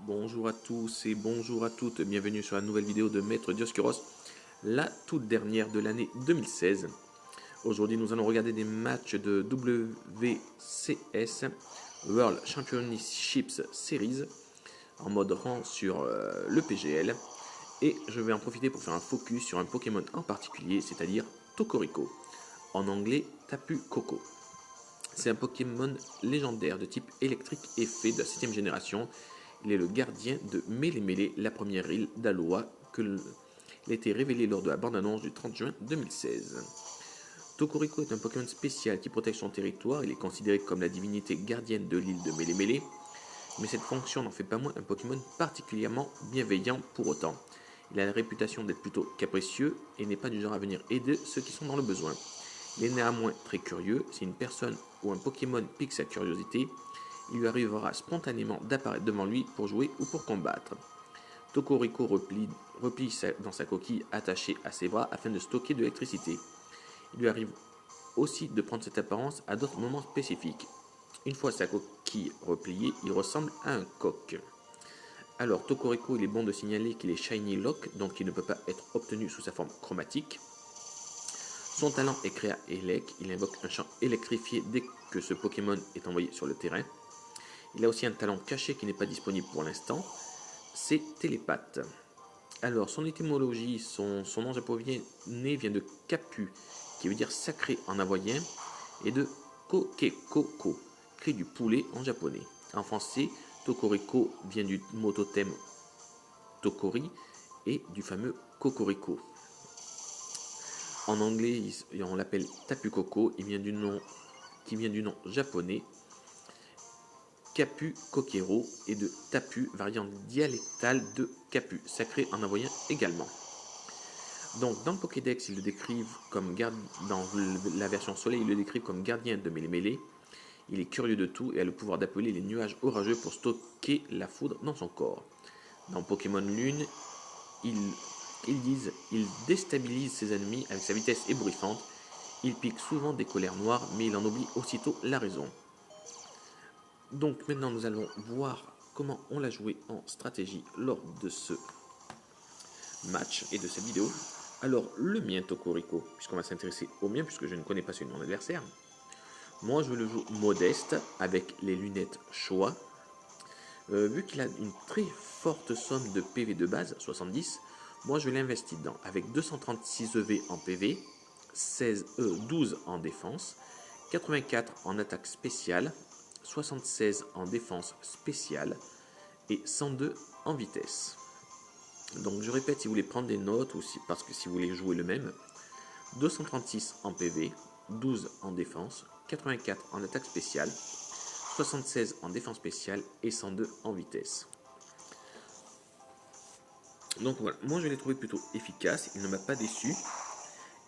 Bonjour à tous et bonjour à toutes, bienvenue sur la nouvelle vidéo de Maître Dioscuros, la toute dernière de l'année 2016. Aujourd'hui nous allons regarder des matchs de WCS, World Championships Series, en mode rang sur le PGL. Et je vais en profiter pour faire un focus sur un Pokémon en particulier, c'est-à-dire Tocorico, en anglais Tapu Koko. C'est un Pokémon légendaire de type électrique et fée de la 7ème génération. Il est le gardien de Mélémélé, la première île d'Aloa, il a été révélé lors de la bande-annonce du 30 juin 2016. Tocorico est un Pokémon spécial qui protège son territoire. Il est considéré comme la divinité gardienne de l'île de Mélémélé, mais cette fonction n'en fait pas moins un Pokémon particulièrement bienveillant pour autant. Il a la réputation d'être plutôt capricieux et n'est pas du genre à venir aider ceux qui sont dans le besoin. Il est néanmoins très curieux. Si une personne ou un Pokémon pique sa curiosité, il lui arrivera spontanément d'apparaître devant lui pour jouer ou pour combattre. Tocorico replie dans sa coquille attachée à ses bras afin de stocker de l'électricité. Il lui arrive aussi de prendre cette apparence à d'autres moments spécifiques. Une fois sa coquille repliée, il ressemble à un coq. Alors Tocorico, il est bon de signaler qu'il est Shiny Lock, donc il ne peut pas être obtenu sous sa forme chromatique. Son talent est créa Elec, il invoque un champ électrifié dès que ce Pokémon est envoyé sur le terrain. Il a aussi un talent caché qui n'est pas disponible pour l'instant, c'est Télépathe. Alors son étymologie, son nom japonais vient de Kapu, qui veut dire sacré en hawaïen, et de Kokekoko, cri du poulet en japonais. En français, Tocorico vient du mot totem Tokori et du fameux Cocorico. En anglais, on l'appelle Tapu Koko, qui vient du nom japonais Kapu Kokero et de Tapu, variante dialectale de Kapu, sacré en hawaïen également. Donc dans le Pokédex, ils le décrivent comme dans la version soleil, ils le décrivent comme gardien de Mélémélé. Il est curieux de tout et a le pouvoir d'appeler les nuages orageux pour stocker la foudre dans son corps. Dans Pokémon Lune, il déstabilise ses ennemis avec sa vitesse ébouriffante. Il pique souvent des colères noires, mais il en oublie aussitôt la raison. Donc maintenant nous allons voir comment on l'a joué en stratégie lors de ce match et de cette vidéo. Alors le mien Tocorico, puisqu'on va s'intéresser au mien puisque je ne connais pas celui de mon adversaire. Moi je le joue modeste avec les lunettes Showa. Vu qu'il a une très forte somme de PV de base, 70, moi je l'investis dedans avec 236 EV en PV, 12 en défense, 84 en attaque spéciale, 76 en défense spéciale et 102 en vitesse. Donc je répète, si vous voulez prendre des notes ou parce que si vous voulez jouer le même, 236 en PV, 12 en défense, 84 en attaque spéciale, 76 en défense spéciale et 102 en vitesse. Donc voilà, moi je l'ai trouvé plutôt efficace, il ne m'a pas déçu.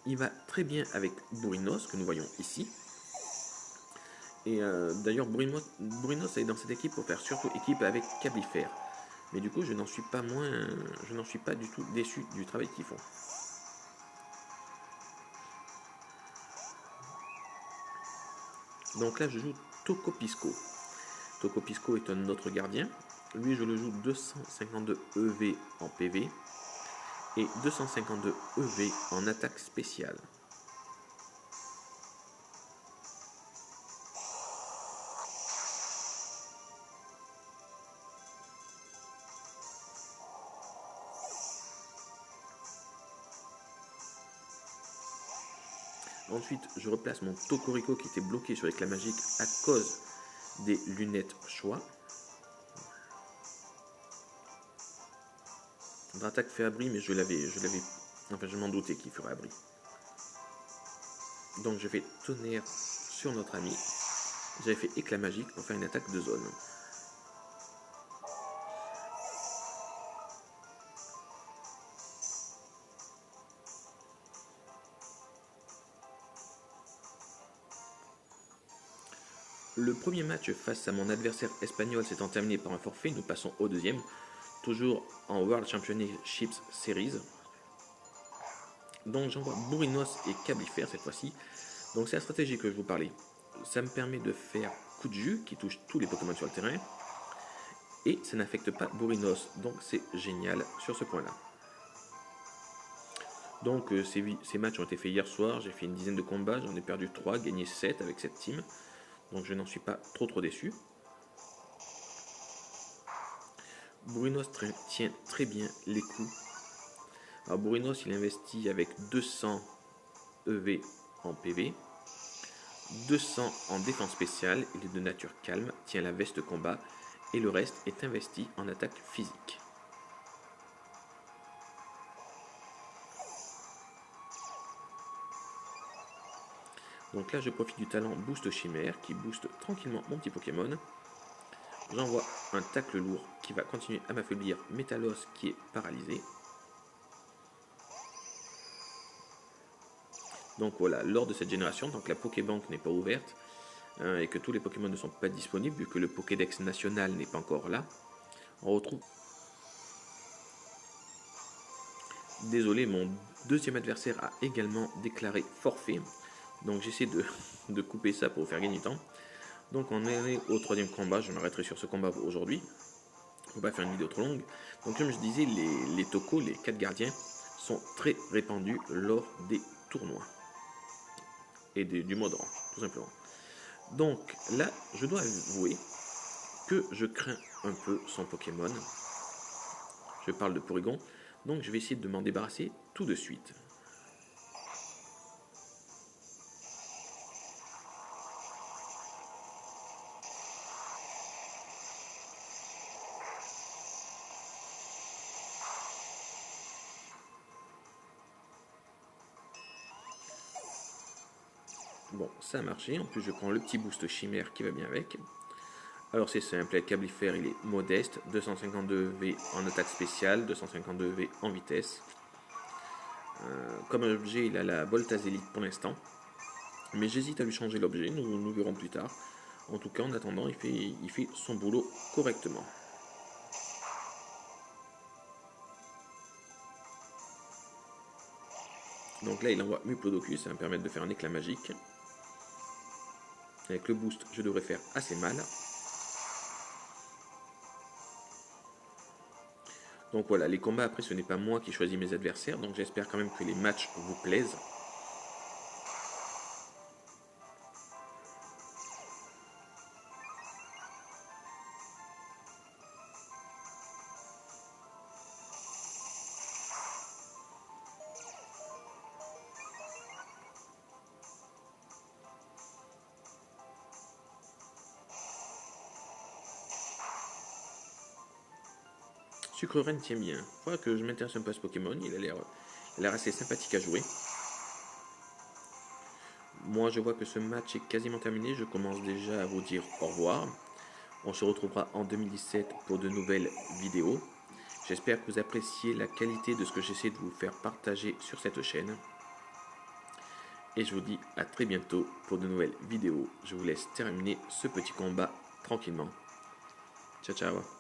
Il va très bien avec Bourinos que nous voyons ici. Et d'ailleurs Bourinos est dans cette équipe pour faire surtout équipe avec Cablifère. Mais du coup je n'en suis pas du tout déçu du travail qu'ils font. Donc là je joue Tocopisco. Tocopisco est un autre gardien. Lui je le joue 252 EV en PV et 252 EV en attaque spéciale. Ensuite, je replace mon Tocorico qui était bloqué sur l'éclat magique à cause des lunettes Showa. Notre attaque fait abri, mais je m'en doutais qu'il ferait abri. Donc je fais tonnerre sur notre ami. J'avais fait éclat magique pour faire une attaque de zone. Le premier match face à mon adversaire espagnol s'étant terminé par un forfait, nous passons au deuxième, toujours en World Championships Series. Donc j'envoie Bourinos et Cablifère cette fois-ci. Donc c'est la stratégie que je vous parlais. Ça me permet de faire coup de jus qui touche tous les Pokémon sur le terrain. et ça n'affecte pas Bourrinos, donc c'est génial sur ce point-là. Donc ces matchs ont été faits hier soir, j'ai fait une dizaine de combats, j'en ai perdu 3, gagné 7 avec cette team, donc je n'en suis pas trop déçu. Bourrinos tient très bien les coups. Alors Bourrinos il investit avec 200 EV en PV, 200 en défense spéciale, il est de nature calme, tient la veste combat, et le reste est investi en attaque physique. Donc là je profite du talent Boost Chimère qui booste tranquillement mon petit Pokémon. J'envoie un tacle lourd qui va continuer à m'affaiblir Métalos qui est paralysé. Donc voilà, lors de cette génération, tant que la Pokébank n'est pas ouverte et que tous les Pokémon ne sont pas disponibles, vu que le Pokédex national n'est pas encore là, on retrouve... Désolé, mon deuxième adversaire a également déclaré forfait, donc j'essaie de couper ça pour vous faire gagner du temps. Donc on est au troisième combat, je m'arrêterai sur ce combat aujourd'hui, on ne va pas faire une vidéo trop longue. Donc comme je disais, les tokos, les 4 gardiens, sont très répandus lors des tournois. Et du mode rang, tout simplement. Donc là, je dois avouer que je crains un peu son Pokémon. Je parle de Porygon, donc je vais essayer de m'en débarrasser tout de suite. Bon, ça a marché. En plus, je prends le petit boost chimère qui va bien avec. Alors, c'est simple. Le Cablifère, il est modeste. 252 V en attaque spéciale, 252 V en vitesse. Comme objet, il a la Voltaz Elite pour l'instant. Mais j'hésite à lui changer l'objet. Nous verrons plus tard. En tout cas, en attendant, il fait son boulot correctement. Donc là, il envoie Muplodocus. Ça va me permettre de faire un éclat magique. Avec le boost, je devrais faire assez mal. Donc voilà, les combats après, ce n'est pas moi qui choisis mes adversaires, donc j'espère quand même que les matchs vous plaisent. Sucrereine tient bien. Je crois que je m'intéresse un peu à ce Pokémon, il a l'air assez sympathique à jouer. Moi, je vois que ce match est quasiment terminé, je commence déjà à vous dire au revoir. On se retrouvera en 2017 pour de nouvelles vidéos. J'espère que vous appréciez la qualité de ce que j'essaie de vous faire partager sur cette chaîne. Et je vous dis à très bientôt pour de nouvelles vidéos. Je vous laisse terminer ce petit combat tranquillement. Ciao, ciao.